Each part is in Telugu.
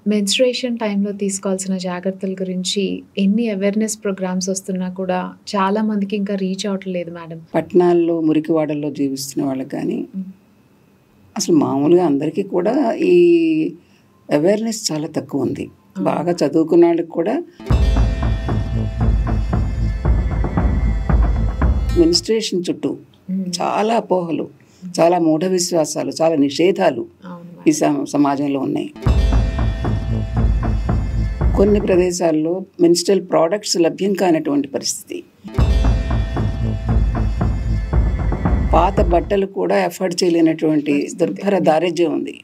మెన్స్ట్రుయేషన్ టైంలో తీసుకోవాల్సిన జాగ్రత్తల గురించి ఎన్ని అవేర్‌నెస్ ప్రోగ్రామ్స్ వస్తున్నా కూడా చాలా మందికి ఇంకా రీచ్ అవ్వట్లేదు మేడం. పట్టణాల్లో, మురికివాడల్లో జీవిస్తున్న వాళ్ళకి కానీ హ్మ్. అసలు మామూలుగా అందరికీ కూడా ఈ అవేర్‌నెస్ చాలా తక్కువ ఉంది. బాగా చదువుకున్న వాళ్ళకి కూడా మెన్స్ట్రుయేషన్ చుట్టూ చాలా అపోహలు, చాలా మూఢ విశ్వాసాలు, చాలా నిషేధాలు అవును ఈ సమాజంలో ఉన్నాయి. కొన్ని ప్రదేశాల్లో మెన్స్ట్రువల్ ప్రోడక్ట్స్ లభ్యం కానటువంటి పరిస్థితి. పాత బట్టలు కూడా ఎఫర్డ్ చేయలేనటువంటి దుర్భర దారిద్ర్యం ఉంది.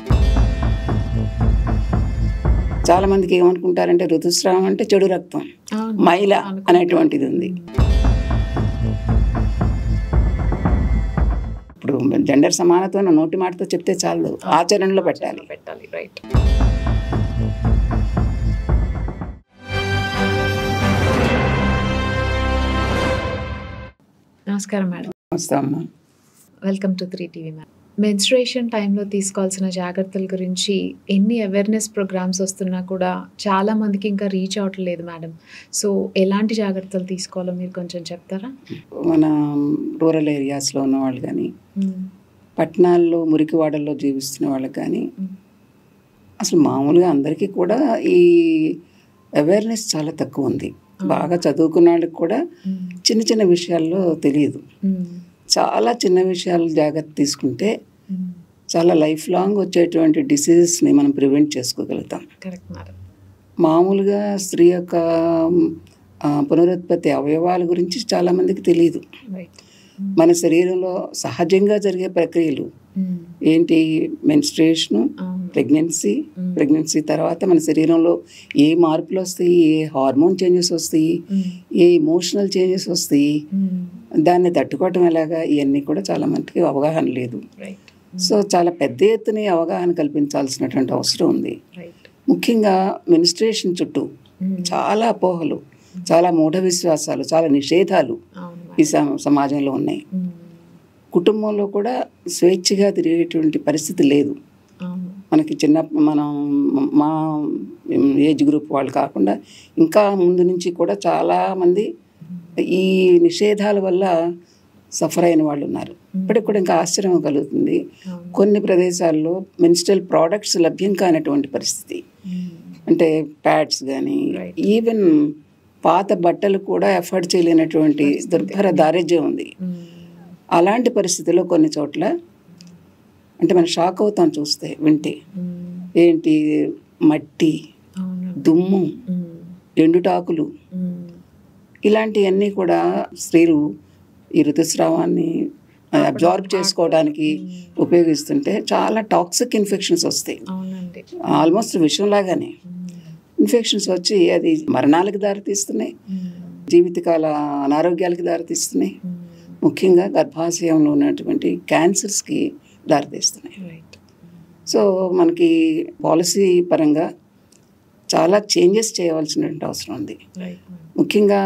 చాలా మందికి ఏమనుకుంటారంటే ఋతుస్రావం అంటే చెడు రక్తం, మైల అనేటువంటిది ఉంది. ఇప్పుడు జెండర్ సమానత్వం నోటి మాటతో చెప్తే చాలు, ఆచరణలో పెట్టాలి. రైట్. నమస్కారం మేడం. వస్తామమ్మా. Welcome to 3 TV madam. Menstruation టైంలో తీసుకోవాల్సిన జాగ్రత్తల గురించి ఎన్ని అవేర్‌నెస్ ప్రోగ్రామ్స్ వస్తున్నా కూడా చాలా మందికి ఇంకా రీచ్ అవ్వట్లేదు మేడం. సో ఎలాంటి జాగ్రత్తలు తీసుకోవాలో మీరు కొంచెం చెప్తారా? మన రూరల్ ఏరియాస్లో ఉన్న వాళ్ళు కానీ, పట్టణాల్లో, మురికివాడల్లో జీవిస్తున్న వాళ్ళకి కానీ అసలు మామూలుగా అందరికీ కూడా ఈ అవేర్‌నెస్ చాలా తక్కువ ఉంది. బాగా చదువుకున్న వాళ్ళకి కూడా చిన్న చిన్న విషయాల్లో తెలియదు. చాలా చిన్న విషయాలు జాగ్రత్త తీసుకుంటే చాలా లైఫ్ లాంగ్ వచ్చేటువంటి డిసీజెస్ని మనం ప్రివెంట్ చేసుకోగలుగుతాం. మామూలుగా స్త్రీ యొక్క పునరుత్పత్తి అవయవాల గురించి చాలామందికి తెలియదు. మన శరీరంలో సహజంగా జరిగే ప్రక్రియలు ఏంటి? మెన్స్ట్రుయేషను, ప్రెగ్నెన్సీ తర్వాత మన శరీరంలో ఏ మార్పులు వస్తాయి, ఏ హార్మోన్ చేంజెస్ వస్తాయి, ఏ ఇమోషనల్ చేంజెస్ వస్తాయి, దాన్ని తట్టుకోవటం ఎలాగా, ఇవన్నీ కూడా చాలా మందికి అవగాహన లేదు. సో చాలా పెద్ద ఎత్తున అవగాహన కల్పించాల్సినటువంటి అవసరం ఉంది. ముఖ్యంగా మెన్స్ట్రుయేషన్ చుట్టూ చాలా అపోహలు, చాలా మూఢ విశ్వాసాలు, చాలా నిషేధాలు ఈ సమాజంలో ఉన్నాయి. కుటుంబంలో కూడా స్వేచ్ఛగా తిరిగేటువంటి పరిస్థితి లేదు. మనకి మనం మా ఏజ్ గ్రూప్ వాళ్ళు కాకుండా ఇంకా ముందు నుంచి కూడా చాలామంది ఈ నిషేధాల వల్ల సఫర్ అయిన వాళ్ళు ఉన్నారు. ఇప్పటికి కూడా ఇంకా ఆశ్చర్యం కలుగుతుంది. కొన్ని ప్రదేశాల్లో మెన్స్ట్రువల్ ప్రోడక్ట్స్ లభ్యం కానటువంటి పరిస్థితి. అంటే ప్యాడ్స్ కానీ, ఈవెన్ పాత బట్టలు కూడా ఎఫర్డ్ చేయలేనటువంటి దుర్భర దారిద్ర్యం ఉంది. అలాంటి పరిస్థితుల్లో కొన్ని చోట్ల అంటే మనం షాక్ అవుతాం చూస్తే, వింటే. ఏంటి? మట్టి, దుమ్ము, ఎండుటాకులు, ఇలాంటివన్నీ కూడా స్త్రీలు ఈ ఋతుస్రావాన్ని అబ్జార్బ్ చేసుకోవడానికి ఉపయోగిస్తుంటే చాలా టాక్సిక్ ఇన్ఫెక్షన్స్ వస్తాయి. ఆల్మోస్ట్ విషంలాగానే ఇన్ఫెక్షన్స్ వచ్చి అది మరణాలకు దారితీస్తున్నాయి, జీవితకాల అనారోగ్యాలకు దారితీస్తున్నాయి. ముఖ్యంగా గర్భాశయంలో ఉన్నటువంటి క్యాన్సర్స్కి దారితీస్తున్నాయి. సో మనకి పాలసీ పరంగా చాలా చేంజెస్ చేయవలసినటువంటి అవసరం ఉంది. ముఖ్యంగా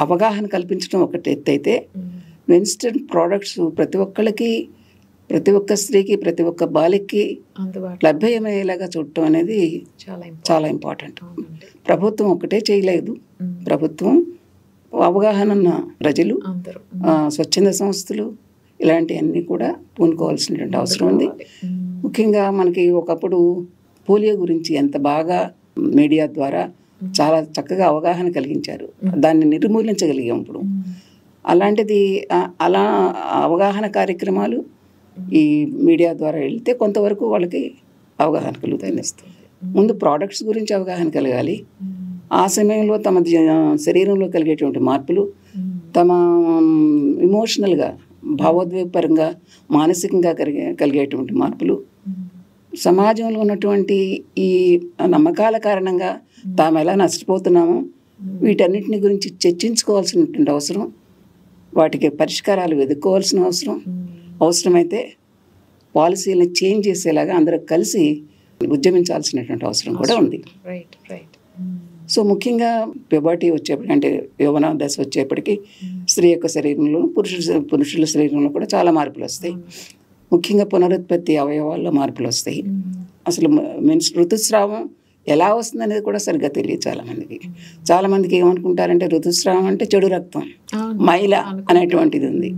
అవగాహన కల్పించడం ఒకటి ఎత్తైతే, మెన్స్ట్రువల్ ప్రోడక్ట్స్ ప్రతి ఒక్కళ్ళకి, ప్రతి ఒక్క స్త్రీకి, ప్రతి ఒక్క బాలికకి లభ్యమయ్యేలాగా చూడటం అనేది చాలా ఇంపార్టెంట్. ప్రభుత్వం ఒకటే చేయలేదు. ప్రభుత్వం, అవగాహన ఉన్న ప్రజలు, స్వచ్ఛంద సంస్థలు ఇలాంటివన్నీ కూడా పూనుకోవాల్సినటువంటి అవసరం ఉంది. ముఖ్యంగా మనకి ఒకప్పుడు పోలియో గురించి ఎంత బాగా మీడియా ద్వారా చాలా చక్కగా అవగాహన కలిగించారు. దాన్ని నిర్మూలించగలిగాం ఇప్పుడు. అలాంటిది అలా అవగాహన కార్యక్రమాలు ఈ మీడియా ద్వారా వెళ్తే కొంతవరకు వాళ్ళకి అవగాహన కలుగుతుంది. ముందు ప్రోడక్ట్స్ గురించి అవగాహన కలగాలి. ఆ సమయంలో తమ శరీరంలో కలిగేటువంటి మార్పులు, తమ ఇమోషనల్గా, భావోద్వేగపరంగా, మానసికంగా కలిగేటువంటి మార్పులు, సమాజంలో ఉన్నటువంటి ఈ నమ్మకాల కారణంగా తాము ఎలా నష్టపోతున్నామో వీటన్నిటిని గురించి చర్చించుకోవాల్సినటువంటి అవసరం, వాటికి పరిష్కారాలు వెతుక్కోవాల్సిన అవసరం, అవసరమైతే పాలసీలను చేంజ్ చేసేలాగా అందరూ కలిసి ఉద్యమించాల్సినటువంటి అవసరం కూడా ఉంది. సో ముఖ్యంగా ప్యూబర్టీ వచ్చేప్పటికి, అంటే యౌవన దశ వచ్చేప్పటికి స్త్రీ యొక్క శరీరంలో, పురుషుల శరీరంలో కూడా చాలా మార్పులు వస్తాయి. ముఖ్యంగా పునరుత్పత్తి అవయవాల్లో మార్పులు వస్తాయి. అసలు ఋతుస్రావం ఎలా వస్తుంది అనేది కూడా సరిగ్గా తెలియదు చాలామందికి. చాలామందికి ఏమనుకుంటారంటే ఋతుస్రావం అంటే చెడు రక్తం, మైల అనేటువంటిది ఉంది.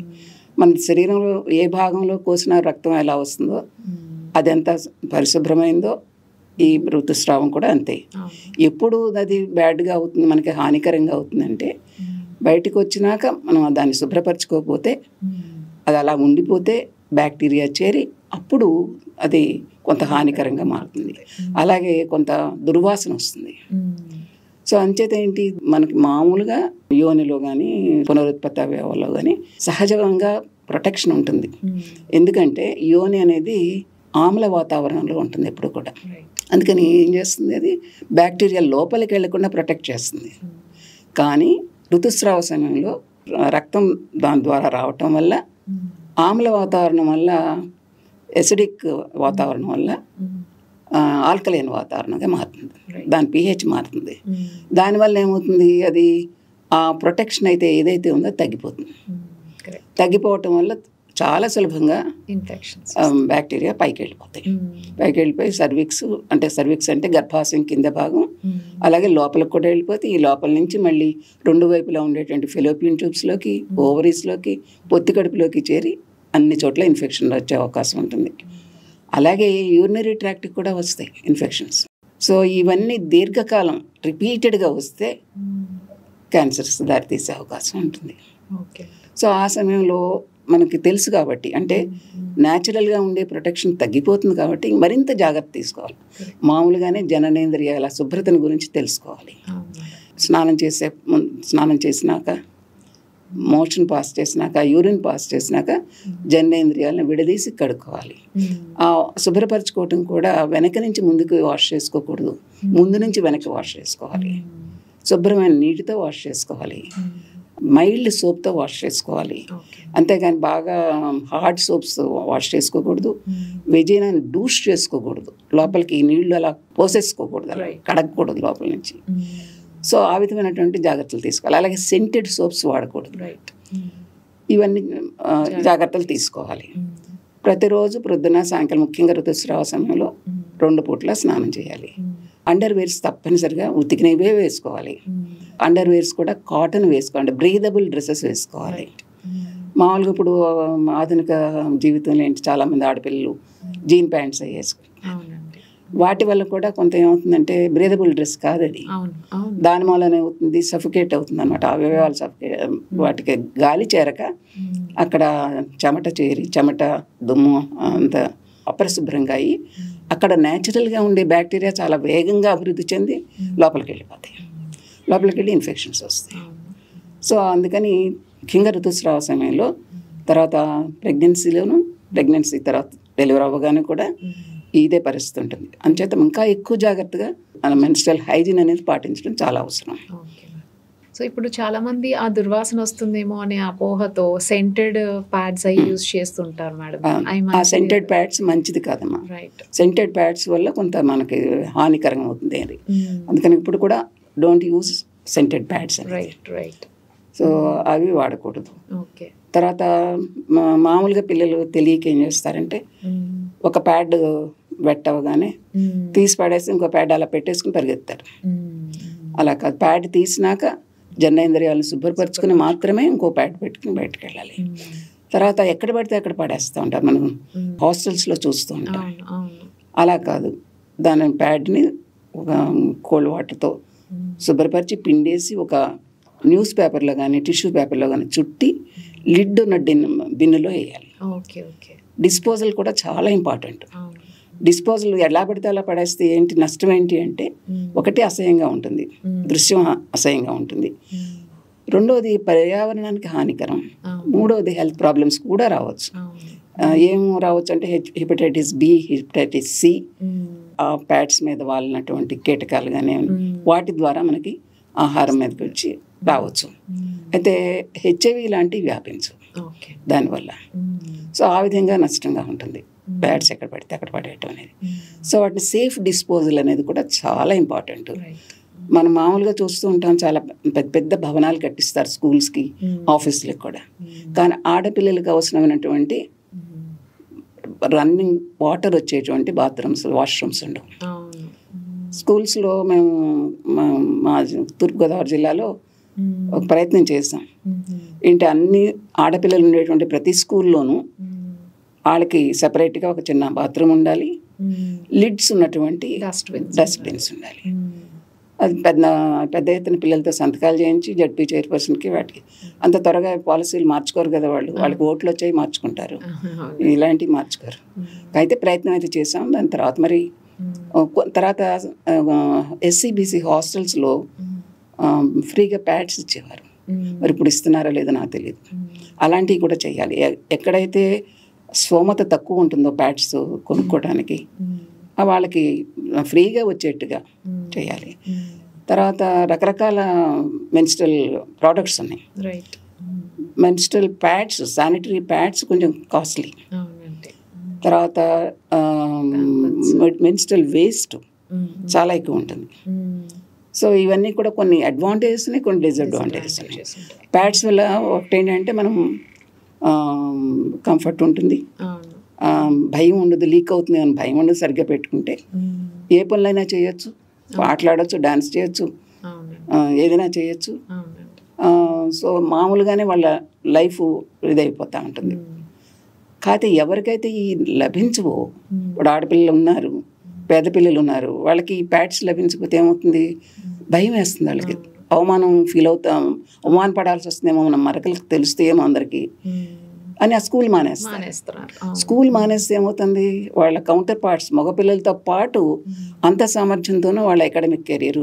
మన శరీరంలో ఏ భాగంలో కోసిన రక్తం ఎలా వస్తుందో అది ఎంత పరిశుభ్రమైందో ఈ ఋతుస్రావం కూడా అంతే. ఎప్పుడు అది బ్యాడ్గా అవుతుంది, మనకి హానికరంగా అవుతుందంటే బయటకు వచ్చినాక మనం దాన్ని శుభ్రపరచుకోకపోతే, అది అలా ఉండిపోతే బ్యాక్టీరియా చేరి అప్పుడు అది కొంత హానికరంగా మారుతుంది. అలాగే కొంత దుర్వాసన వస్తుంది. సో అంచేత ఏంటి, మనకి మామూలుగా యోనిలో కానీ పునరుత్పత్తి అవయవాల్లో కానీ సహజంగా ప్రొటెక్షన్ ఉంటుంది. ఎందుకంటే యోని అనేది ఆమ్ల వాతావరణంలో ఉంటుంది ఎప్పుడు కూడా. అందుకని ఏం చేస్తుంది, అది బ్యాక్టీరియా లోపలికి వెళ్లకుండా ప్రొటెక్ట్ చేస్తుంది. కానీ ఋతుస్రావ సమయంలో రక్తం దాని ద్వారా రావటం వల్ల, ఆమ్ల వాతావరణం వల్ల, ఎసిడిక్ వాతావరణం వల్ల ఆల్కలైన్ వాతావరణంగా మారుతుంది. దాని pH మారుతుంది. దానివల్ల ఏమవుతుంది, అది ఆ ప్రొటెక్షన్ అయితే ఏదైతే ఉందో తగ్గిపోతుంది. తగ్గిపోవటం వల్ల చాలా సులభంగా బ్యాక్టీరియా పైకి వెళ్ళిపోయి సర్విక్స్ అంటే గర్భాశయం కింద భాగం, అలాగే లోపలికి కూడా వెళ్ళిపోతే ఈ లోపల నుంచి మళ్ళీ రెండు వైపులా ఉండేటువంటి ఫెలోపియన్ ట్యూబ్స్లోకి, ఓవరీస్లోకి, పొత్తి కడుపులోకి చేరి అన్ని చోట్ల ఇన్ఫెక్షన్లు వచ్చే అవకాశం ఉంటుంది. అలాగే యూరినరీ ట్రాక్ట్కి కూడా వస్తాయి ఇన్ఫెక్షన్స్. సో ఇవన్నీ దీర్ఘకాలం రిపీటెడ్గా వస్తే క్యాన్సర్స్ దారితీసే అవకాశం ఉంటుంది. సో ఆ సమయంలో మనకి తెలుసు కాబట్టి, అంటే న్యాచురల్గా ఉండే ప్రొటెక్షన్ తగ్గిపోతుంది కాబట్టి మరింత జాగ్రత్త తీసుకోవాలి. మామూలుగానే జననేంద్రియాల శుభ్రతను గురించి తెలుసుకోవాలి. స్నానం చేసినాక, మోషన్ పాస్ చేసినాక, యూరిన్ పాస్ చేసినాక జననేంద్రియాలను విడదీసి కడుక్కోవాలి. ఆ శుభ్రపరచుకోవటం కూడా వెనక నుంచి ముందుకు వాష్ చేసుకోకూడదు, ముందు నుంచి వెనక్కి వాష్ చేసుకోవాలి. శుభ్రమైన నీటితో వాష్ చేసుకోవాలి, మైల్డ్ సోప్తో వాష్ చేసుకోవాలి. అంతేగాని బాగా హార్డ్ సోప్స్ వాష్ చేసుకోకూడదు. వెజినాన్ని డూష్ చేసుకోకూడదు, లోపలికి నీళ్లు అలా పోసేసుకోకూడదు, అలా కడగకూడదు లోపల నుంచి. సో ఆ విధమైనటువంటి జాగ్రత్తలు తీసుకోవాలి. అలాగే సెంటెడ్ సోప్స్ వాడకూడదు. ఇవన్నీ జాగ్రత్తలు తీసుకోవాలి. ప్రతిరోజు ప్రొద్దున సాయంకాలం, ముఖ్యంగా ఋతుస్రావ సమయంలో 2 పూట్ల స్నానం చేయాలి. అండర్వేర్స్ తప్పనిసరిగా ఉతికినవే వేసుకోవాలి. అండర్వేర్స్ కూడా కాటన్ వేసుకోవాలి, బ్రీదబుల్ డ్రెస్సెస్ వేసుకోవాలి. మామూలుగా ఇప్పుడు ఆధునిక జీవితంలో ఏంటి, చాలామంది ఆడపిల్లలు జీన్ ప్యాంట్స్ వేసుకుంటారు. వాటి వల్ల కూడా కొంత ఏమవుతుందంటే బ్రీదబుల్ డ్రెస్ కాదు అది. దాని మూలన ఏమవుతుంది, సఫికేట్ అవుతుంది అనమాట. అవయవాలు వాటికి గాలి చేరక అక్కడ చెమట చేరి, చెమట దుమ్ము అంత అపరిశుభ్రంగా అయ్యి అక్కడ న్యాచురల్గా ఉండే బ్యాక్టీరియా చాలా వేగంగా అభివృద్ధి చెంది లోపలికి వెళ్ళిపోతాయి. లోపలికి వెళ్ళి ఇన్ఫెక్షన్స్ వస్తాయి. సో అందుకని ముఖ్యంగా ఋతుస్రావ సమయంలో, తర్వాత ప్రెగ్నెన్సీ తర్వాత డెలివరీ అవ్వగానే కూడా ఇదే పరిస్థితి ఉంటుంది. అంచేత ఇంకా ఎక్కువ జాగ్రత్తగా మన మెన్స్ట్రల్ హైజీన్ అనేది పాటించడం చాలా అవసరం. సో ఇప్పుడు చాలా మంది ఆ దుర్వాసన వస్తుందేమో అనే అపోహతో సెంటెడ్ ప్యాడ్స్ అవి యూజ్ చేస్తుంటారు మేడం. ఆ సెంటెడ్ ప్యాడ్స్ మంచిది కాదమ్మా. సెంటెడ్ ప్యాడ్స్ వల్ల కొంత మనకి హానికరంగా అవుతుంది అది. అందుకని ఇప్పుడు కూడా don't use scented pads. So అవి వాడకూడదు. తర్వాత మామూలుగా పిల్లలు తెలియక ఏం చేస్తారంటే, ఒక ప్యాడ్ వెట్ అవ్వగానే తీసి పడేసి ఇంకో ప్యాడ్ అలా పెట్టేసుకుని పరిగెత్తారు. అలా కాదు, ప్యాడ్ తీసినాక జననేంద్రియాలను శుభ్రపరచుకుని మాత్రమే ఇంకో ప్యాడ్ పెట్టుకుని బయటకు వెళ్ళాలి. తర్వాత ఎక్కడ పడితే అక్కడ పడేస్తూ ఉంటారు, మనం హాస్టల్స్లో చూస్తూ ఉంటాం. అలా కాదు, దాని ప్యాడ్ని ఒక కోల్డ్ వాటర్తో శుభ్రపరిచి పిండేసి ఒక న్యూస్ పేపర్లో కానీ టిష్యూ పేపర్లో కానీ చుట్టి లిడ్ ఉన్న బిన్నులో వేయాలి. డిస్పోజల్ కూడా చాలా ఇంపార్టెంట్. డిస్పోజల్ ఎలా పడితే అలా పడేస్తే ఏంటి నష్టం ఏంటి అంటే, ఒకటి అసహ్యంగా ఉంటుంది, దృశ్యం అసహ్యంగా ఉంటుంది. రెండవది పర్యావరణానికి హానికరం. మూడవది హెల్త్ ప్రాబ్లమ్స్ కూడా రావచ్చు. ఏం రావచ్చు అంటే హెపటైటిస్ బి, హెపటైటిస్ సి, ఆ ప్యాడ్స్ మీద వాలినటువంటి కీటకాలు కానీ వాటి ద్వారా మనకి ఆహారం మీదకి వచ్చి రావచ్చు. అయితే హెచ్ఐవి లాంటివి వ్యాపించు దానివల్ల. సో ఆ విధంగా నష్టంగా ఉంటుంది ప్యాడ్స్ ఎక్కడ పడితే అక్కడ పడేయటం అనేది. సో వాటిని సేఫ్ డిస్పోజల్ అనేది కూడా చాలా ఇంపార్టెంట్. మనం మామూలుగా చూస్తూ ఉంటాం, చాలా పెద్ద పెద్ద భవనాలు కట్టిస్తారు స్కూల్స్కి, ఆఫీసులకు కూడా. కానీ ఆడపిల్లలకు అవసరమైనటువంటి రన్నింగ్ వాటర్ వచ్చేటువంటి బాత్రూమ్స్, వాష్రూమ్స్ ఉండవు. స్కూల్స్లో మేము మా తూర్పుగోదావరి జిల్లాలో ఒక ప్రయత్నం చేసాం. ఏంటి, అన్ని ఆడపిల్లలు ఉండేటువంటి ప్రతి స్కూల్లోనూ వాళ్ళకి సపరేట్గా ఒక చిన్న బాత్రూమ్ ఉండాలి, లిడ్స్ ఉన్నటువంటి డస్ట్బిన్స్ ఉండాలి. అది పెద్ద ఎత్తున పిల్లలతో సంతకాలు చేయించి జడ్పీ చైర్పర్సన్కి వాటికి అంత త్వరగా పాలసీలు మార్చుకోరు కదా, వాళ్ళకి ఓట్లు వచ్చాయి మార్చుకుంటారు, ఇలాంటివి మార్చుకోరు. అయితే ప్రయత్నం అయితే చేసాం. దాని తర్వాత మరి తర్వాత SCBC హాస్టల్స్లో ఫ్రీగా ప్యాడ్స్ ఇచ్చేవారు. మరి ఇప్పుడు ఇస్తున్నారా లేదో నాకు తెలియదు. అలాంటివి కూడా చేయాలి. ఎక్కడైతే స్తోమత తక్కువ ఉంటుందో ప్యాడ్స్ కొనుక్కోవడానికి వాళ్ళకి ఫ్రీగా వచ్చేట్టుగా చేయాలి. తర్వాత రకరకాల మెన్స్ట్రల్ ప్రోడక్ట్స్ ఉన్నాయి. మెన్స్ట్రల్ ప్యాడ్స్, శానిటరీ ప్యాడ్స్ కొంచెం కాస్ట్లీ. తర్వాత మెన్స్ట్రల్ వేస్ట్ చాలా ఎక్కువ ఉంటుంది. సో ఇవన్నీ కూడా కొన్ని అడ్వాంటేజెస్ ఉన్నాయి, కొన్ని డిసడ్వాంటేజెస్ ఉన్నాయి. ప్యాడ్స్ వల్ల ఒకటి ఏంటంటే మనం కంఫర్ట్ ఉంటుంది, భయం ఉండదు, లీక్ అవుతుంది అని భయం ఉండదు. సరిగ్గా పెట్టుకుంటే ఏ పనులైనా చేయొచ్చు, మాట్లాడచ్చు, డాన్స్ చేయొచ్చు, ఏదైనా చేయొచ్చు. సో మామూలుగానే వాళ్ళ లైఫ్ ఇదైపోతూ ఉంటుంది. కాకపోతే ఎవరికైతే ఈ లభించవో, ఇప్పుడు ఆడపిల్లలు ఉన్నారు, పేద పిల్లలు ఉన్నారు, వాళ్ళకి ఈ ప్యాడ్స్ లభించకపోతే ఏమవుతుంది, భయం వేస్తుంది. వాళ్ళకి అవమానం ఫీల్ అవుతాం, అవమాన పడాల్సి వస్తుందేమో, మనం మరకలకు తెలుస్తాయేమో అందరికీ అని ఆ స్కూల్ మానేస్తారు. స్కూల్ మానేస్తే ఏమవుతుంది, వాళ్ళ కౌంటర్ పార్ట్స్ మగపిల్లలతో పాటు అంత సామర్థ్యంతోనూ వాళ్ళ అకాడమిక్ కెరీర్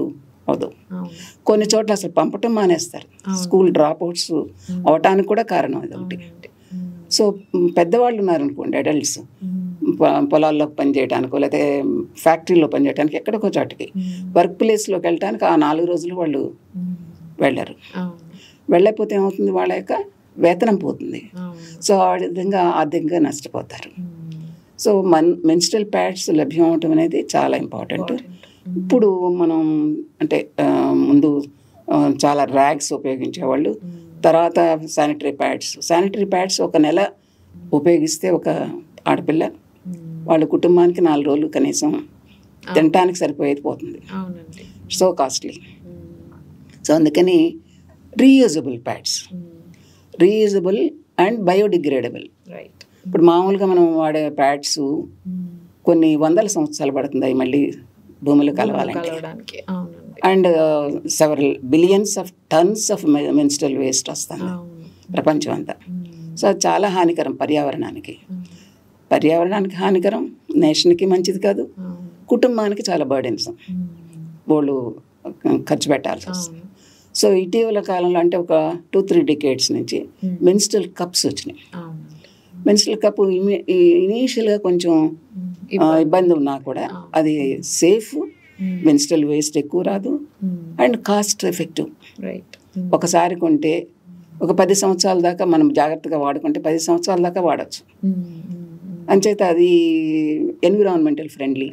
అవదు. కొన్ని చోట్ల అసలు పంపటం మానేస్తారు. స్కూల్ డ్రాప్ అవుట్స్ అవటానికి కూడా కారణం ఇది ఒకటి. సో పెద్దవాళ్ళు ఉన్నారనుకోండి, అడల్ట్స్, పొలాల్లో పనిచేయడానికో లేకపోతే ఫ్యాక్టరీలో పనిచేయడానికి ఎక్కడికో చోటకి వర్క్ ప్లేస్లోకి వెళ్ళడానికి ఆ 4 రోజులు వాళ్ళు వెళ్ళరు. వెళ్ళకపోతే ఏమవుతుంది, వాళ్ళ యొక్క వేతనం పోతుంది. సో ఆ విధంగా ఆర్థికంగా నష్టపోతారు. సో మెన్స్ట్రల్ ప్యాడ్స్ లభ్యం అవటం అనేది చాలా ఇంపార్టెంట్. ఇప్పుడు మనం అంటే ముందు చాలా ర్యాగ్స్ ఉపయోగించేవాళ్ళు, తర్వాత శానిటరీ ప్యాడ్స్ ఒక నెల ఉపయోగిస్తే ఒక ఆడపిల్ల వాళ్ళ కుటుంబానికి 4 రోజులు కనీసం తినటానికి సరిపోయేది పోతుంది. So costly. సో అందుకని reusable pods, reusable and biodegradable. ఇప్పుడు మామూలుగా మనం వాడే ప్యాడ్స్ కొన్ని 100 సంవత్సరాలు పడుతుంది అవి మళ్ళీ భూమిలో కలవాలంటే. And several billions of tons of menstrual waste వస్తుంది ప్రపంచం అంతా. సో అది చాలా హానికరం పర్యావరణానికి హానికరం, నేషన్కి మంచిది కాదు, కుటుంబానికి చాలా బర్డెన్స్, వాళ్ళు ఖర్చు పెట్టాల్సి వస్తుంది. సో ఇటీవల కాలంలో అంటే ఒక 2-3 decades నుంచి మెన్స్ట్రల్ కప్స్ వచ్చినాయి. మెన్స్ట్రల్ కప్ ఇనీషియల్గా కొంచెం ఇబ్బంది ఉన్నా కూడా అది సేఫ్, మెన్స్ట్రల్ వేస్ట్ ఎక్కువ రాదు, అండ్ కాస్ట్ ఎఫెక్టివ్. ఒకసారి కొంటే ఒక 10 సంవత్సరాల దాకా మనం జాగ్రత్తగా వాడుకుంటే 10 సంవత్సరాల దాకా వాడచ్చు. అంచేత అది environmental friendly,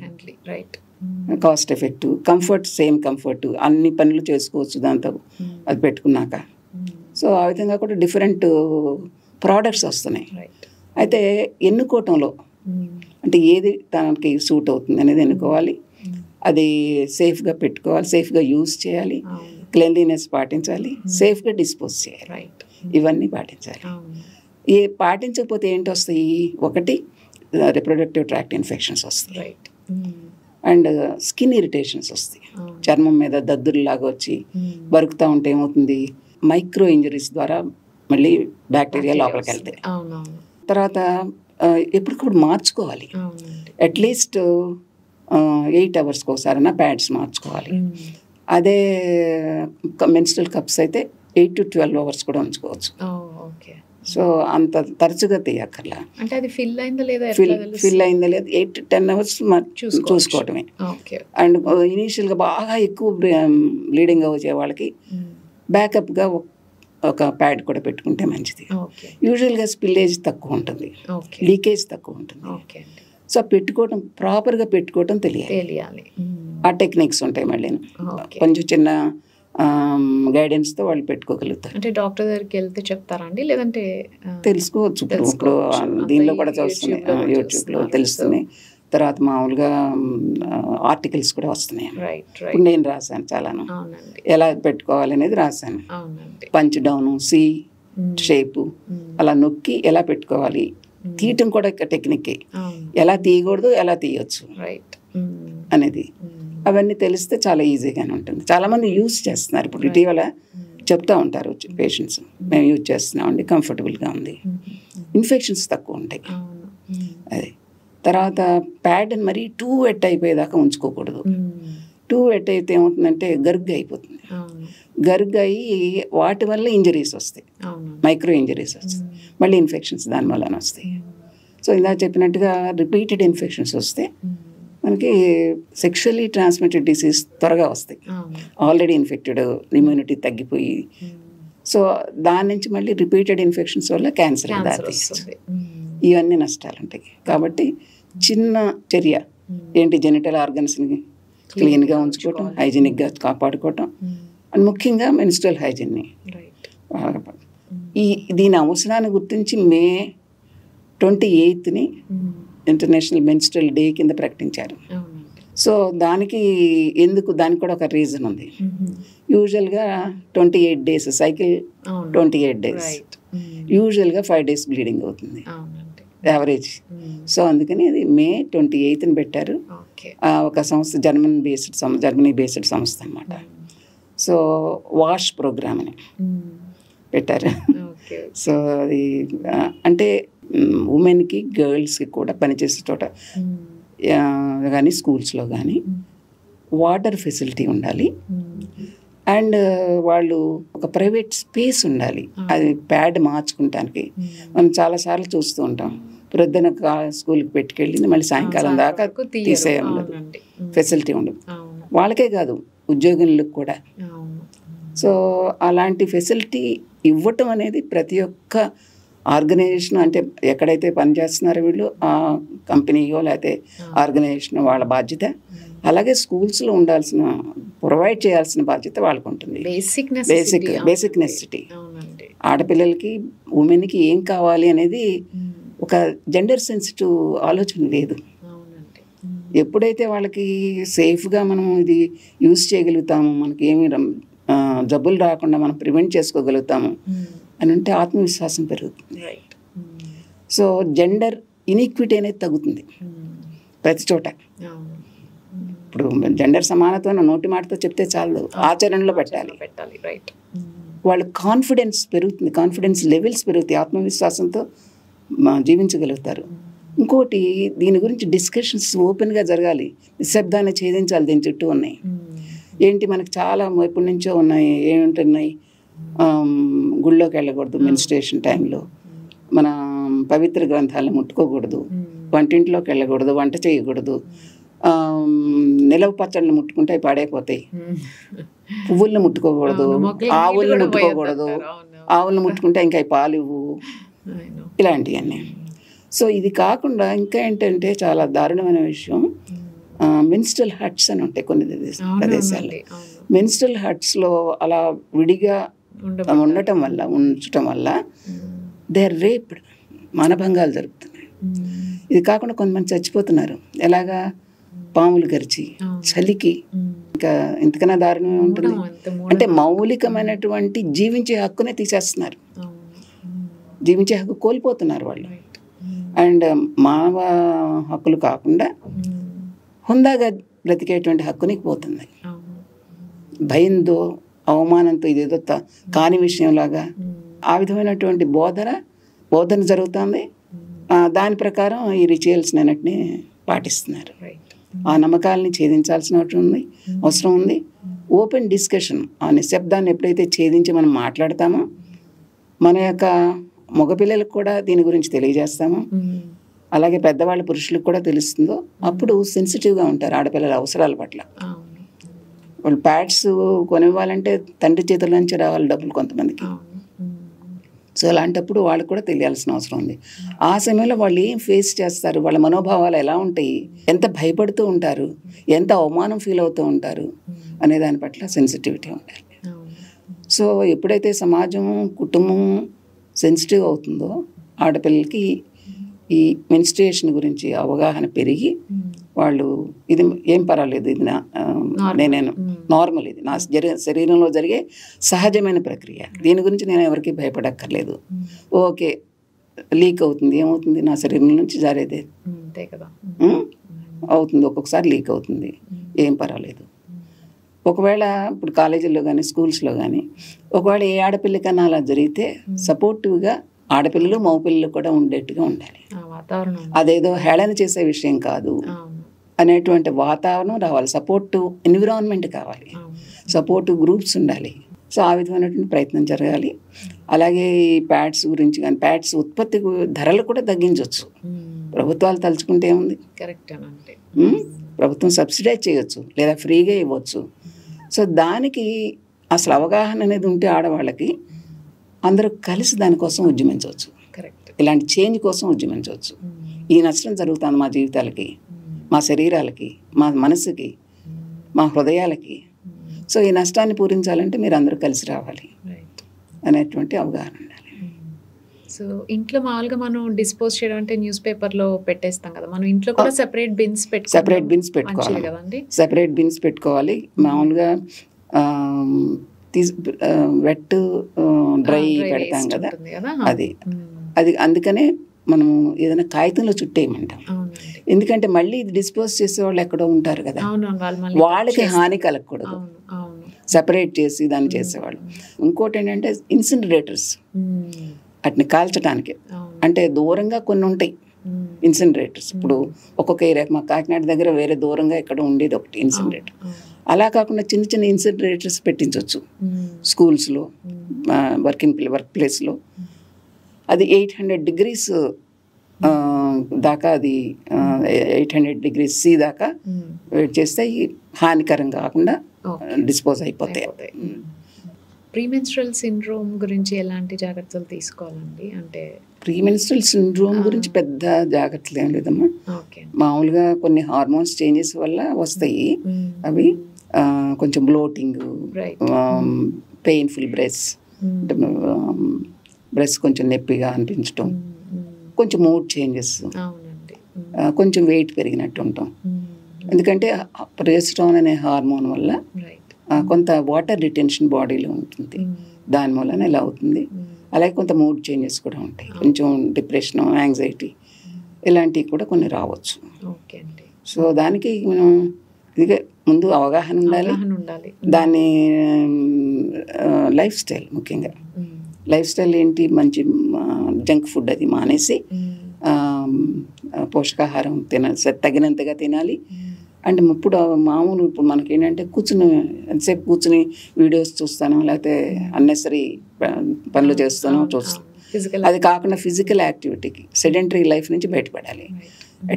cost effective, comfort, same comfort, అన్ని పనులు చేసుకోవచ్చు దాంతో అది పెట్టుకున్నాక. సో ఆ విధంగా కూడా డిఫరెంట్ ప్రోడక్ట్స్ వస్తున్నాయి. అయితే ఎన్నుకోవటంలో అంటే ఏది తనకి సూట్ అవుతుంది అనేది ఎన్నుకోవాలి, అది సేఫ్గా పెట్టుకోవాలి, సేఫ్గా యూజ్ చేయాలి, క్లెన్లీనెస్ పాటించాలి, సేఫ్గా డిస్పోజ్ చేయాలి, ఇవన్నీ పాటించాలి. పాటించకపోతే ఏంటి వస్తాయి, ఒకటి రిప్రొడక్టివ్ ట్రాక్ట్ ఇన్ఫెక్షన్స్ వస్తాయి, అండ్ స్కిన్ ఇరిటేషన్స్ వస్తాయి, చర్మం మీద దద్దురులాగా వచ్చి బరుకుతూ ఉంటే ఏమవుతుంది, మైక్రో ఇంజరీస్ ద్వారా మళ్ళీ బ్యాక్టీరియా లోపలికి వెళ్తాయి. తర్వాత ఎప్పటికప్పుడు మార్చుకోవాలి, అట్లీస్ట్ 8 hours ఒకసారైనా ప్యాడ్స్ మార్చుకోవాలి. అదే మెన్స్ట్రల్ కప్స్ అయితే 8 to 12 hours కూడా ఉంచుకోవచ్చు. సో అంత తరచుగా తీయక్కర్లా, అంటే అది ఫిల్ అయిందా లేదా 8 to 10 hours చూసుకోవటమే. అండ్ ఇనీషియల్గా బాగా ఎక్కువ బ్లీడింగ్ వచ్చే వాళ్ళకి బ్యాకప్గా ఒక ప్యాడ్ కూడా పెట్టుకుంటే మంచిది. యూజువల్గా స్పిల్లేజ్ తక్కువ ఉంటుంది, లీకేజ్ తక్కువ ఉంటుంది. సో పెట్టుకోవటం, ప్రాపర్గా పెట్టుకోవటం తెలియాలి. ఆ టెక్నిక్స్ ఉంటాయి, మళ్ళీ కొంచెం చిన్న గైడెన్స్తో వాళ్ళు పెట్టుకోగలుగుతారు. అంటే డాక్టర్ దగ్గరికి వెళ్తే చెప్తారండి, లేదంటే తెలుసుకోవచ్చు. ఇప్పుడు దీనిలో కూడా చూస్తున్నాయి, యూట్యూబ్లో తెలుస్తున్నాయి. తర్వాత మామూలుగా ఆర్టికల్స్ కూడా వస్తున్నాయి. ఇప్పుడు నేను రాశాను చాలాను, ఎలా పెట్టుకోవాలి అనేది రాశాను. పంచ్ డౌను, సి షేపు అలా నొక్కి ఎలా పెట్టుకోవాలి, తీయటం కూడా టెక్నిక్, ఎలా తీయకూడదు ఎలా తీయొచ్చు అనేది అవన్నీ తెలిస్తే చాలా ఈజీగానే ఉంటుంది. చాలామంది యూజ్ చేస్తున్నారు. ఇప్పుడు ఇటీవల చెప్తూ ఉంటారు పేషెంట్స్, మేము యూజ్ చేస్తున్నామండి, కంఫర్టబుల్గా ఉంది, ఇన్ఫెక్షన్స్ తక్కువ ఉంటాయి. అది తర్వాత ప్యాడ్ని మరీ టూ వెట్ అయిపోయేదాకా ఉంచుకోకూడదు. టూ వెట్ అయితే ఏమవుతుందంటే గరుగ్గా అయిపోతుంది. గరుగ్గా అయ్యి వాటి వల్ల ఇంజరీస్ వస్తాయి, మైక్రో ఇంజరీస్ వస్తాయి, మళ్ళీ ఇన్ఫెక్షన్స్ దానివల్ల వస్తాయి. సో ఇందాక చెప్పినట్టుగా రిపీటెడ్ ఇన్ఫెక్షన్స్ వస్తే మనకి సెక్షువల్లీ ట్రాన్స్మిటెడ్ డిసీజ్ త్వరగా వస్తాయి. ఆల్రెడీ ఇన్ఫెక్టెడ్, ఇమ్యూనిటీ తగ్గిపోయి, సో దాని నుంచి మళ్ళీ రిపీటెడ్ ఇన్ఫెక్షన్స్ వల్ల క్యాన్సర్ దారితీస్తుంది. ఇవన్నీ నష్టాలు ఉంటాయి. కాబట్టి చిన్న చర్య ఏంటి, జెనిటల్ ఆర్గన్స్ని క్లీన్గా ఉంచుకోవటం, హైజీనిక్గా కాపాడుకోవటం, అండ్ ముఖ్యంగా మెన్స్ట్రువల్ హైజీన్ని. దీని అవసరాన్ని గుర్తించి May 28th international menstrual day కింద ప్రకటించారు. సో దానికి దానికి కూడా ఒక రీజన్ ఉంది. యూజువల్గా 28 days సైకిల్, 28 days, యూజువల్గా 5 days బ్లీడింగ్ అవుతుంది యావరేజ్. సో అందుకని అది May 28th పెట్టారు. ఒక సంస్థ జర్మనీ బేస్డ్ సంస్థ అన్నమాట. సో వాష్ ప్రోగ్రామ్ అని పెట్టారు. సో అది అంటే ఉమెన్కి, గర్ల్స్కి కూడా పనిచేసే చోట కానీ స్కూల్స్లో కానీ వాటర్ ఫెసిలిటీ ఉండాలి, అండ్ వాళ్ళు ఒక ప్రైవేట్ స్పేస్ ఉండాలి. అది ప్యాడ్ మార్చుకుంటానికి మనం చాలాసార్లు చూస్తూ ఉంటాం, ప్రొద్దున స్కూల్కి పెట్టుకెళ్ళింది మళ్ళీ సాయంకాలం దాకా తీసే ఉండదు, ఫెసిలిటీ ఉండదు. వాళ్ళకే కాదు, ఉద్యోగులకు కూడా. సో అలాంటి ఫెసిలిటీ ఇవ్వటం అనేది ప్రతి ఒక్క ఆర్గనైజేషన్, అంటే ఎక్కడైతే పనిచేస్తున్నారో వీళ్ళు ఆ కంపెనీయో లేకపోతే ఆర్గనైజేషన్ వాళ్ళ బాధ్యత. అలాగే స్కూల్స్లో ఉండాల్సిన, ప్రొవైడ్ చేయాల్సిన బాధ్యత వాళ్ళకు ఉంటుంది. Basic necessity. ఆడపిల్లలకి, ఉమెన్కి ఏం కావాలి అనేది ఒక జెండర్ సెన్సిటివ్ ఆలోచన లేదు. ఎప్పుడైతే వాళ్ళకి సేఫ్గా మనం ఇది యూజ్ చేయగలుగుతాము, మనకి ఏమి జబ్బులు రాకుండా మనం ప్రివెంట్ చేసుకోగలుగుతాము అని అంటే ఆత్మవిశ్వాసం పెరుగుతుంది. సో జెండర్ ఇన్ఈక్విటీ అనేది తగ్గుతుంది ప్రతి చోట. ఇప్పుడు జెండర్ సమానత్వం నోటి మాటతో చెప్తే చాలు, ఆచరణలో పెట్టాలి. వాళ్ళ కాన్ఫిడెన్స్ పెరుగుతుంది, కాన్ఫిడెన్స్ లెవెల్స్ పెరుగుతాయి, ఆత్మవిశ్వాసంతో జీవించగలుగుతారు. ఇంకోటి, దీని గురించి డిస్కషన్స్ ఓపెన్గా జరగాలి, నిశ్శబ్దాన్ని ఛేదించాలి. దీని చుట్టూ ఉన్నాయి ఏంటి, మనకు చాలా ఎప్పటి నుంచో ఉన్నాయి. ఏముంటున్నాయి, గుళ్ళోకి వెళ్ళకూడదు మెన్స్ట్రుయేషన్ టైంలో, మన పవిత్ర గ్రంథాలను ముట్టుకోకూడదు, వంటింట్లోకి వెళ్ళకూడదు, వంట చేయకూడదు, నిలవ పచ్చళ్ళు ముట్టుకుంటే అవి పాడైపోతాయి, పువ్వులను ముట్టుకోకూడదు, ఆవులను ముట్టుకోకూడదు, ఆవులను ముట్టుకుంటే ఇంకా అవి పాలు ఇవ్వు, ఇలాంటివన్నీ. సో ఇది కాకుండా ఇంకా ఏంటంటే చాలా దారుణమైన విషయం, మెన్స్ట్రువల్ హట్స్ అని ఉంటాయి కొన్ని ప్రదేశాల్లో. మెన్స్ట్రువల్ హట్స్లో అలా విడిగా ఉంచటం వల్ల దే ఆర్ రేప్డ్, మానభంగాలు జరుగుతున్నాయి. ఇది కాకుండా కొంతమంది చచ్చిపోతున్నారు. ఎలాగా, పాములు గరిచి, చలికి. ఇంకా ఇంతకన్నా దారుణమే ఉంటుంది. అంటే మౌలికమైనటువంటి జీవించే హక్కునే తీసేస్తున్నారు, జీవించే హక్కు కోల్పోతున్నారు వాళ్ళు. అండ్ మానవ హక్కులు కాకుండా హుందాగా బ్రతికేటువంటి హక్కుని పోతుంది. భయంతో, అవమానంతో, ఇదేదో కాని విషయంలాగా ఆ విధమైనటువంటి బోధన జరుగుతుంది. దాని ప్రకారం ఈ రిచువల్స్ అన్నిటిని పాటిస్తున్నారు. ఆ నమ్మకాలని ఛేదించాల్సిన అవసరం ఉంది. ఓపెన్ డిస్కషన్, ఆ నిశ్శబ్దాన్ని ఎప్పుడైతే ఛేదించి మనం మాట్లాడతామో, మన యొక్క మగపిల్లలకు కూడా దీని గురించి తెలియజేస్తాము, అలాగే పెద్దవాళ్ళ పురుషులకు కూడా తెలుస్తుందో, అప్పుడు సెన్సిటివ్గా ఉంటారు ఆడపిల్లల అవసరాల పట్ల. వాళ్ళు ప్యాడ్స్ కొనివ్వాలంటే తండ్రి చేతుల నుంచి రావాలి డబ్బులు కొంతమందికి. సో అలాంటప్పుడు వాళ్ళకు కూడా తెలియాల్సిన అవసరం ఉంది. ఆ సమయంలో వాళ్ళు ఏం ఫేస్ చేస్తారు, వాళ్ళ మనోభావాలు ఎలా ఉంటాయి, ఎంత భయపడుతూ ఉంటారు, ఎంత అవమానం ఫీల్ అవుతూ ఉంటారు అనే దాని పట్ల సెన్సిటివిటీ ఉండాలి. సో ఎప్పుడైతే సమాజం, కుటుంబం సెన్సిటివ్ అవుతుందో, ఆడపిల్లలకి ఈ మెన్స్ట్రుయేషన్ గురించి అవగాహన పెరిగి వాళ్ళు ఇది ఏం పర్వాలేదు, ఇది నేను నార్మల్, ఇది నా శరీరంలో జరిగే సహజమైన ప్రక్రియ, దీని గురించి నేను ఎవరికి భయపడక్కర్లేదు. ఓకే, లీక్ అవుతుంది, ఏమవుతుంది, నా శరీరం నుంచి జారేదే అవుతుంది, ఒక్కొక్కసారి లీక్ అవుతుంది, ఏం పర్వాలేదు. ఒకవేళ ఇప్పుడు కాలేజీల్లో కానీ స్కూల్స్లో కానీ ఒకవేళ ఏ ఆడపిల్లకన్నా అలా జరిగితే సపోర్టివ్గా ఆడపిల్లలు మగపిల్లలు కూడా ఉండేట్టుగా ఉండాలి. అదేదో హేళన చేసే విషయం కాదు అనేటువంటి వాతావరణం రావాలి, సపోర్టివ్ ఎన్విరాన్మెంట్ కావాలి, సపోర్టివ్ గ్రూప్స్ ఉండాలి. సో ఆ విధమైనటువంటి ప్రయత్నం జరగాలి. అలాగే ఈ ప్యాడ్స్ గురించి కానీ ప్యాడ్స్ ఉత్పత్తి ధరలు కూడా తగ్గించవచ్చు. ప్రభుత్వాలు తలుచుకుంటే ఏముంది, ప్రభుత్వం సబ్సిడైజ్ చేయవచ్చు లేదా ఫ్రీగా ఇవ్వచ్చు. సో దానికి అసలు అవగాహన అనేది ఉంటే ఆడవాళ్ళకి అందరూ కలిసి దానికోసం ఉద్యమించవచ్చు, ఇలాంటి చేంజ్ కోసం ఉద్యమించవచ్చు. ఈ నష్టం జరుగుతుంది మా జీవితాలకి, మా శరీరాలకి, మా మనసుకి, మా హృదయాలకి. సో ఈ నష్టాన్ని పూరించాలంటే మీరు అందరూ కలిసి రావాలి అనేటువంటి అవగాహన ఉండాలి. సో ఇంట్లో మామూలుగా మనం డిస్పోజ్ చేయడం అంటే న్యూస్ పేపర్లో పెట్టేస్తాం కదా, మనం ఇంట్లో కూడా సెపరేట్ బిన్స్ పెట్టుకోవాలి కదండి. సెపరేట్ బిన్స్ పెట్టుకోవాలి. మామూలుగా వెట్ డ్రై పెడతాం కదా, అది అందుకనే మనం ఏదైనా కాగితంలో చుట్టేయమంటాం. ఎందుకంటే మళ్ళీ ఇది డిస్పోజ్ చేసే వాళ్ళు ఎక్కడో ఉంటారు కదా, వాళ్ళకి హాని కలగకూడదు, సెపరేట్ చేసి దాన్ని చేసేవాళ్ళు. ఇంకోటి ఏంటంటే ఇన్సినరేటర్స్, వాటిని కాల్చడానికి అంటే దూరంగా కొన్ని ఉంటాయి ఇన్సినరేటర్స్. ఇప్పుడు ఒక్కొక్క ఏరియా, మా కాకినాడ దగ్గర వేరే దూరంగా ఎక్కడ ఉండేది ఒకటి ఇన్సినరేటర్. అలా కాకుండా చిన్న చిన్న ఇన్సినరేటర్స్ పెట్టించవచ్చు స్కూల్స్లో, వర్క్ ప్లేస్లో. అది 800 degrees దాకా, అది 800 degrees C దాకా వెయిట్ చేస్తే హానికరం కాకుండా డిస్పోజ్ అయిపోతాయి. ప్రీమెన్స్ట్రల్ సిండ్రోమ్ గురించి ఎలాంటి జాగ్రత్తలు తీసుకోవాలండి? అంటే ప్రీమెన్స్ట్రల్ సిండ్రోమ్ గురించి పెద్ద జాగ్రత్తలు ఏం లేదమ్మా. మామూలుగా కొన్ని హార్మోన్స్ చేంజెస్ వల్ల వస్తాయి అవి. కొంచెం బ్లోటింగ్, పెయిన్ఫుల్ బ్రెస్ కొంచెం నొప్పిగా అనిపించటం, కొంచెం మూడ్ చేంజెస్, కొంచెం వెయిట్ పెరిగినట్టు ఉంటాం. ఎందుకంటే ప్రోజెస్టెరాన్ అనే హార్మోన్ వల్ల కొంత వాటర్ రిటెన్షన్ బాడీలో ఉంటుంది, దాని వలన ఇలా అవుతుంది. అలాగే కొంత మూడ్ చేంజెస్ కూడా ఉంటాయి, కొంచెం డిప్రెషన్, యాంగ్జైటీ ఇలాంటివి కూడా కొన్ని రావచ్చు. సో దానికి మనం ఇదిగే ముందు అవగాహన ఉండాలి. దాన్ని లైఫ్ స్టైల్, ముఖ్యంగా లైఫ్ స్టైల్ ఏంటి, మంచి జంక్ ఫుడ్ అది మానేసి పోషకాహారం తగినంతగా తినాలి. అంటే ఇప్పుడు మామూలు ఇప్పుడు మనకేంటంటే ఎంతసేపు కూర్చుని వీడియోస్ చూస్తాను, లేకపోతే అన్నెసరీ పనులు చేస్తాను చూస్తాను. అది కాకుండా ఫిజికల్ యాక్టివిటీకి, సెడెంటరీ లైఫ్ నుంచి బయటపడాలి.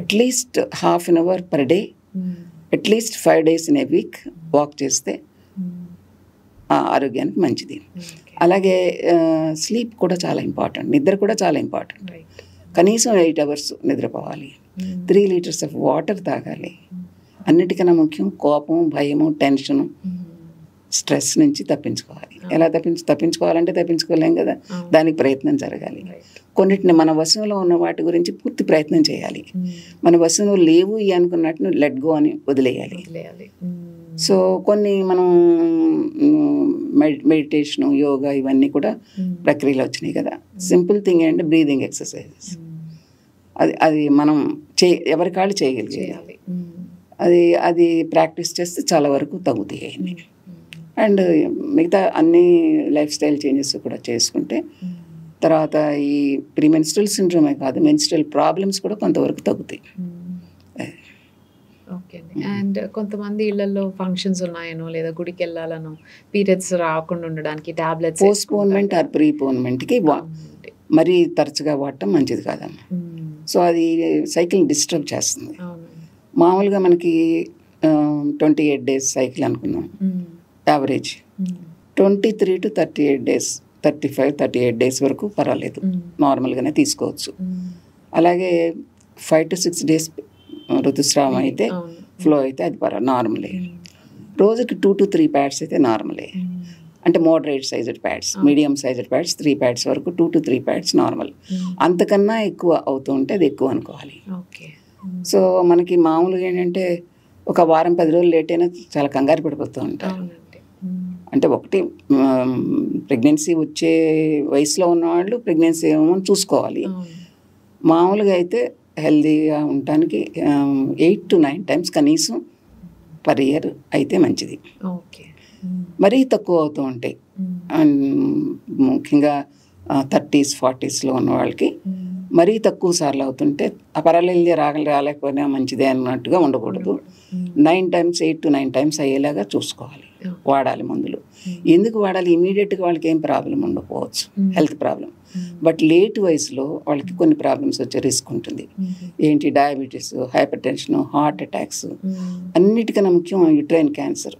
At least ½ an hour per day, at least 5 days in a week walk చేస్తే ఆరోగ్యానికి మంచిది. అలాగే స్లీప్ కూడా చాలా ఇంపార్టెంట్, నిద్ర కూడా చాలా ఇంపార్టెంట్. కనీసం 8 hours నిద్రపోవాలి, 3 liters of వాటర్ తాగాలి. అన్నిటికన్నా ముఖ్యం కోపం, భయము, టెన్షను, స్ట్రెస్ నుంచి తప్పించుకోవాలి. ఎలా తప్పించుకోవాలంటే తప్పించుకోలేం కదా, దానికి ప్రయత్నం జరగాలి. కొన్నిటిని మన వశంలో ఉన్న వాటి గురించి పూర్తి ప్రయత్నం చేయాలి. మన వశంలో లేవు అనుకున్నట్టు లెట్ గో అని వదిలేయాలి. సో కొన్ని మనం మెడిటేషను, యోగా ఇవన్నీ కూడా ప్రక్రియలు వచ్చినాయి కదా. సింపుల్ థింగ్ ఏంటంటే బ్రీదింగ్ ఎక్సర్సైజెస్. అది మనం ఎవరి కాళ్ళు చేయగలిగేయాలి. అది ప్రాక్టీస్ చేస్తే చాలా వరకు తగ్గుతాయి. అండ్ మిగతా అన్ని లైఫ్ స్టైల్ చేంజెస్ కూడా చేసుకుంటే తర్వాత ఈ ప్రీమెన్స్ట్రల్ సిండ్రోమే కాదు, మెన్స్ట్రల్ ప్రాబ్లమ్స్ కూడా కొంతవరకు తగ్గుతాయి. ఓకే అండి. అండ్ కొంతమంది ఇళ్లలో ఫంక్షన్స్ ఉన్నాయనో లేదా గుడికి వెళ్ళాలనో పీరియడ్స్ రాకుండా ఉండడానికి టాబ్లెట్స్ పోస్ట్పోన్మెంట్ ఆర్ ప్రీపోన్మెంట్కి మరీ తరచుగా వాడటం మంచిది కాదమ్మా. సో అది సైకిల్ని డిస్టర్బ్ చేస్తుంది. మామూలుగా మనకి 28 days సైకిల్ అనుకున్నాం యావరేజ్. 23 to 38 days, 35-38 days వరకు పర్వాలేదు, నార్మల్గానే తీసుకోవచ్చు. అలాగే 5 to 6 days ఋతుస్రావం అయితే, ఫ్లో అయితే అది నార్మలే. రోజుకి 2 to 3 pads అయితే నార్మలే. అంటే moderate sized pads, medium sized pads 3 pads వరకు, 2 to 3 ప్యాడ్స్ నార్మల్. అంతకన్నా ఎక్కువ అవుతూ ఉంటే అది ఎక్కువ అనుకోవాలి. సో మనకి మామూలుగా ఏంటంటే ఒక వారం 10 రోజులు లేట్ అయినా చాలా కంగారు పడిపోతూ ఉంటారు. అంటే ఒకటి ప్రెగ్నెన్సీ వచ్చే వయసులో ఉన్నవాళ్ళు ప్రెగ్నెన్సీ ఏమో చూసుకోవాలి. మామూలుగా అయితే హెల్దీగా ఉండటానికి 8 to 9 times కనీసం per year అయితే మంచిది. మరీ తక్కువ అవుతూ ఉంటాయి. అండ్ ముఖ్యంగా 30s 40sలో ఉన్న వాళ్ళకి మరీ తక్కువ సార్లు అవుతుంటే పర్వాలేదు రాలేకపోయినా మంచిదే అన్నట్టుగా ఉండకూడదు. 9 times 8 to 9 times అయ్యేలాగా చూసుకోవాలి, వాడాలి మందులు. ఎందుకు వాడాలి? ఇమీడియట్గా వాళ్ళకి ఏం ప్రాబ్లం ఉండకపోవచ్చు, హెల్త్ ప్రాబ్లం. బట్ లేట్ వయసులో వాళ్ళకి కొన్ని ప్రాబ్లమ్స్ వచ్చే రిస్క్ ఉంటుంది. ఏంటి? Diabetes, hyper tension, heart attacks, అన్నిటికన్నా ముఖ్యం యూట్రైన్ క్యాన్సర్,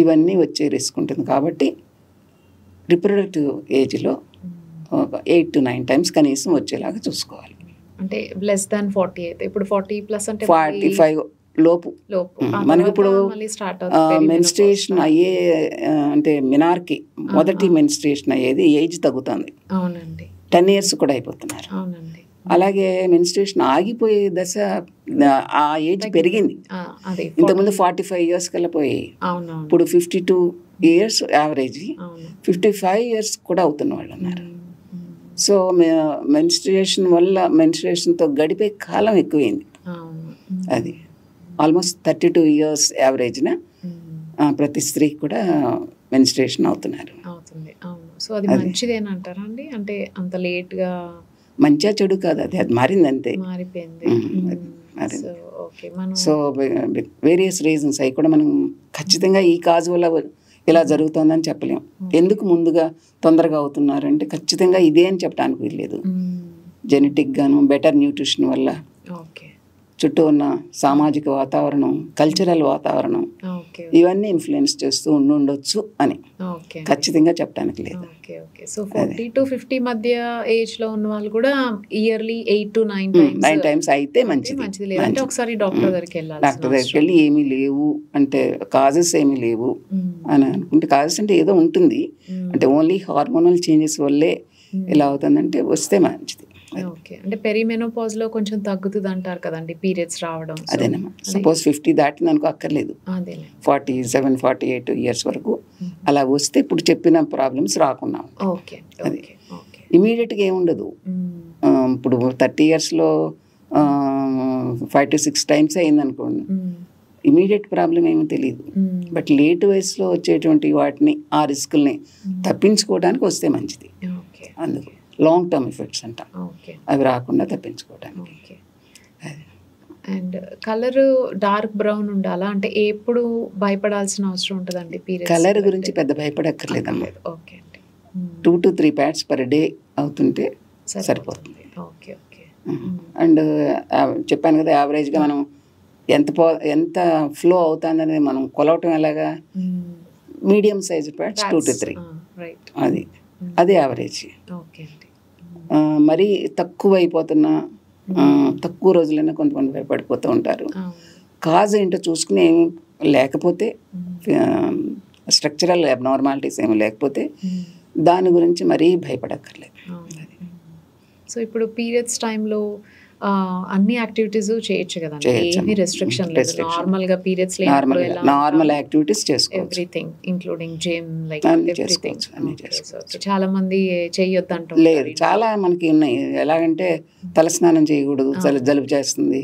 ఇవన్నీ వచ్చే రిస్క్ ఉంటుంది. కాబట్టి రిప్రొడక్టివ్ ఏజ్లో 8 to 9 times కనీసం వచ్చేలాగా చూసుకోవాలి. అంటే లెస్ దాన్ 40 అయితే, ఇప్పుడు 40+ అంటే 45 లోపు మనకి ఇప్పుడు మెన్స్ట్రుయేషన్ అయ్యే అంటే మినార్కి మొదటి మెన్స్ట్రుయేషన్ అయ్యేది ఏజ్ తగ్గుతుంది. 10 years కూడా అయిపోతున్నారు. అలాగే మెన్స్ట్రుయేషన్ ఆగిపోయే దశ ఆ ఏజ్ పెరిగింది. ఇంతకుముందు 45 years కల్లా పోయాయి, ఇప్పుడు 52 years యావరేజ్, 55 years కూడా అవుతున్న వాళ్ళు ఉన్నారు. సో మెన్స్ట్రుయేషన్ వల్ల మెన్స్ట్రుయేషన్తో గడిపే కాలం ఎక్కువైంది. అది ఆల్మోస్ట్ 32 years యావరేజ్న ప్రతి స్త్రీకి కూడా మెన్స్ట్రుయేషన్ అవుతున్నారు. సో అది మంచిదేనంటారా అండి? అంటే అంత లేట్గా మంచిగా చెడు కాదు, అది మారింది అంతే, మారిపోయింది. సో వేరియస్ రీజన్స్ అవి కూడా మనం ఖచ్చితంగా ఈ కాజ్ వల్ల ఇలా జరుగుతుందని చెప్పలేం. ఎందుకు ముందుగా తొందరగా అవుతున్నారంటే ఖచ్చితంగా ఇదే అని చెప్పడానికి వీల్లేదు. జెనెటిక్ గాను, బెటర్ న్యూట్రిషన్ వల్ల, చుట్టూ ఉన్న సామాజిక వాతావరణం, కల్చరల్ వాతావరణం, ఇవన్నీ ఇన్ఫ్లుయెన్స్ చేస్తూ ఉండొచ్చు అని ఖచ్చితంగా చెప్పడానికి లేదు. సో 40 to 50 మధ్య ఏజ్ లో ఉన్న వాళ్ళు కూడా ఇయర్లీ 8 to 9 times అయితే మంచిది. లేదంటే ఒకసారి డాక్టర్ దగ్గరికి వెళ్ళాలి. డాక్టర్ దగ్గరికి వెళ్ళి ఏమీ లేవు అంటే, కాజెస్ ఏమీ లేవు అని అనుకుంటే, కాజెస్ అంటే ఏదో ఉంటుంది అంటే ఓన్లీ హార్మోనల్ చేంజెస్ వల్లే ఇలా అవుతుందంటే వస్తే మంచిది. అంటే పెరిమెనోపాజ్ లో కొంచెం తగ్గుతుంది అంటారు కదండి పీరియడ్స్ రావడం. అదేనమ్మా, సపోజ్ 50 దాటింది అనుకో, అక్కర్లేదు, 47 48 years వరకు అలా వస్తే ఇప్పుడు చెప్పిన ప్రాబ్లమ్స్ రాకుండా అది ఇమీడియట్గా ఏముండదు. ఇప్పుడు 30 yearsలో 5 to 6 times అయింది అనుకోండి, ఇమీడియట్ ప్రాబ్లం ఏమీ తెలియదు. బట్ లేట్ వయసులో వచ్చేటువంటి వాటిని, ఆ రిస్క్ని తప్పించుకోవడానికి వస్తే మంచిది. అందుకు లాంగ్ టర్మ్ ఎఫెక్ట్స్ అంట, అవి రాకుండా తప్పించుకోవడానికి. అండ్ కలర్ డార్క్ బ్రౌన్ ఉండాలా అంటే ఎప్పుడు భయపడాల్సిన అవసరం ఉంటుందండి? కలర్ గురించి పెద్ద భయపడక్కర్లేదమ్మా. 2 to 3 pads per day అవుతుంటే సరిపోతుంది. అండ్ చెప్పాను కదా, యావరేజ్గా మనం ఎంత ఫ్లో అవుతుందనేది మనం కొలవటం ఎలాగా? మీడియం సైజ్ ప్యాడ్స్ 2 to 3, అది యావరేజ్. మరీ తక్కువ అయిపోతున్నా, తక్కువ రోజులైనా కొంతమంది భయపడిపోతూ ఉంటారు. కాజ్ ఏంటో చూసుకుని ఏమి లేకపోతే, స్ట్రక్చరల్ అబ్నార్మాలిటీస్ ఏమి లేకపోతే దాని గురించి మరీ భయపడక్కర్లేదు. సో ఇప్పుడు పీరియడ్స్ టైంలో అన్ని యాక్టివిటీస్ చేయొచ్చు కదండి, ఏమీ రెస్ట్రిక్షన్ లేదు. నార్మల్ గా పీరియడ్స్ నార్మల్ యాక్టివిటీస్ చేసుకోవచ్చు, everything including gym, like everything. చాలా మంది చేయొద్దు అంటారు. లేదు, చాలా మనకి ఉన్నాయి. ఎలాగంటే తలస్నానం చేయకూడదు, జలుబు చేస్తుంది,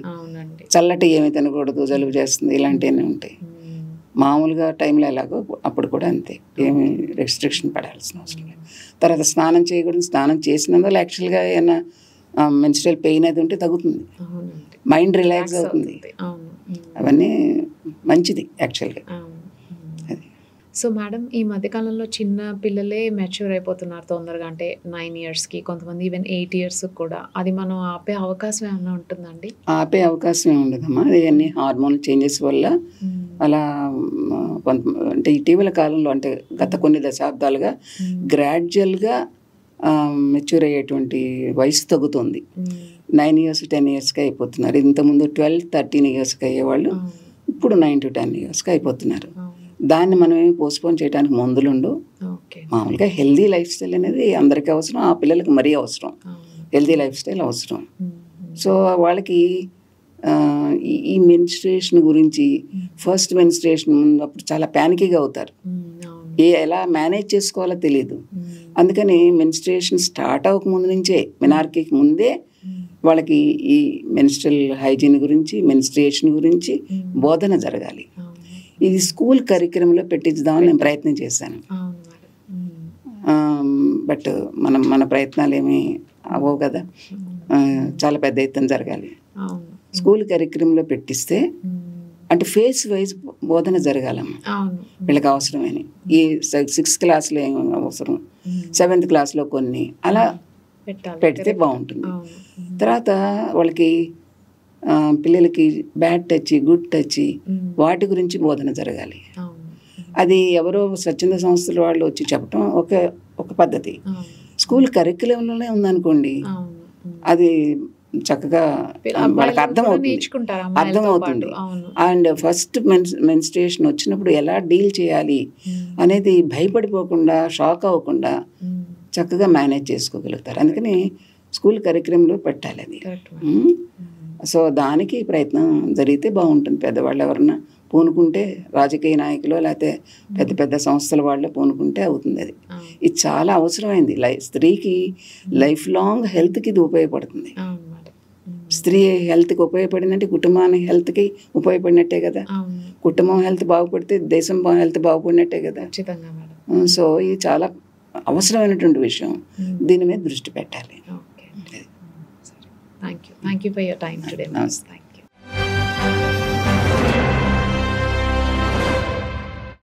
చల్లటి ఏమి తినకూడదు, జలుబు చేస్తుంది, ఇలాంటివన్నీ ఉంటాయి. మామూలుగా టైంలో ఎలాగో అప్పుడు కూడా అంతే, ఏమి రెస్ట్రిక్షన్ పడాల్సిన అవసరం లేదు. తర్వాత స్నానం చేయకూడదు, స్నానం చేసినందువల్ల యాక్చువల్గా ఏమైనా మెన్స్ట్రువల్ పెయిన్ అది ఉంటే తగ్గుతుంది, మైండ్ రిలాక్స్ అవుతుంది, అవన్నీ మంచిది యాక్చువల్గా. సో మేడం, ఈ మధ్యకాలంలో చిన్న పిల్లలే మెచ్యూర్ అయిపోతున్నారు తొందరగా, అంటే 9 yearsకి, కొంతమంది ఈవెన్ 8 years కూడా. అది మనం ఆపే అవకాశం ఏమైనా ఉంటుందండి? ఆపే అవకాశం ఏమి ఉండదమ్మా, అన్ని హార్మోన్ చేంజెస్ వల్ల అలా అంటే ఇటీవల కాలంలో, అంటే గత కొన్ని దశాబ్దాలుగా గ్రాడ్యువల్గా మెచ్యూర్ అయ్యేటువంటి వయసు తగ్గుతుంది. 9 years 10 yearsకి అయిపోతున్నారు. ఇంతకుముందు 12 13 yearsకి అయ్యేవాళ్ళు ఇప్పుడు 9 to 10 yearsకి అయిపోతున్నారు. దాన్ని మనం ఏమి పోస్ట్పోన్ చేయడానికి మందులుండు. మామూలుగా హెల్దీ లైఫ్ స్టైల్ అనేది అందరికీ అవసరం, ఆ పిల్లలకి మరీ అవసరం. హెల్దీ లైఫ్ స్టైల్ అవసరం. సో వాళ్ళకి ఈ మెన్స్ట్రుయేషన్ గురించి ఫస్ట్ మెన్స్ట్రుయేషన్ ఉన్నప్పుడు చాలా ప్యానికీగా అవుతారు. ఎలా మేనేజ్ చేసుకోవాలో తెలియదు. అందుకని మెన్స్ట్రుయేషన్ స్టార్ట్ అవ్వకముందు నుంచే, మెనార్కీకి ముందే వాళ్ళకి ఈ మెన్స్ట్రల్ హైజీన్ గురించి, మెన్స్ట్రుయేషన్ గురించి బోధన జరగాలి. ఇది స్కూల్ కరిక్యులంలో పెట్టించుదామని నేను ప్రయత్నం చేశాను. బట్ మన ప్రయత్నాలు ఏమీ అవ్వవు కదా, చాలా పెద్ద ఎత్తున జరగాలి. స్కూల్ కరిక్యులంలో పెట్టిస్తే అంటే ఫేస్ వైజ్ బోధన జరగాలమ్మా. వీళ్ళకి అవసరమని ఈ 6th క్లాస్లో ఏం అవసరం, 7th క్లాస్లో కొన్ని అలా పెడితే బాగుంటుంది. తర్వాత వాళ్ళకి పిల్లలకి బ్యాడ్ టచ్, గుడ్ టచ్ వాటి గురించి బోధన జరగాలి. అది ఎవరో స్వచ్ఛంద సంస్థల వాళ్ళు వచ్చి చెప్పడం ఒక పద్ధతి. స్కూల్ కరిక్యులంలోనే ఉందనుకోండి, అది చక్కగా వాళ్ళకి అర్థమవుతుంది. అండ్ ఫస్ట్ మెన్స్ట్రుయేషన్ వచ్చినప్పుడు ఎలా డీల్ చేయాలి అనేది భయపడిపోకుండా, షాక్ అవ్వకుండా చక్కగా మేనేజ్ చేసుకోగలుగుతారు. అందుకని స్కూల్ కరిక్యులంలో పెట్టాలి అది. సో దానికి ప్రయత్నం జరిగితే బాగుంటుంది. పెద్దవాళ్ళు ఎవరన్నా పూనుకుంటే, రాజకీయ నాయకులు లేకపోతే పెద్ద పెద్ద సంస్థల వాళ్ళు పూనుకుంటే అవుతుంది. ఇది చాలా అవసరమైంది. స్త్రీకి లైఫ్ లాంగ్ హెల్త్కి ఇది ఉపయోగపడుతుంది. స్త్రీ హెల్త్కి ఉపయోగపడిందంటే కుటుంబానికి హెల్త్కి ఉపయోగపడినట్టే కదా. కుటుంబం హెల్త్ బాగుపడితే దేశం హెల్త్ బాగుపడినట్టే కదా. సో ఇది చాలా అవసరమైనటువంటి విషయం. దీని మీద దృష్టి పెట్టాలి. Thank you for your time today.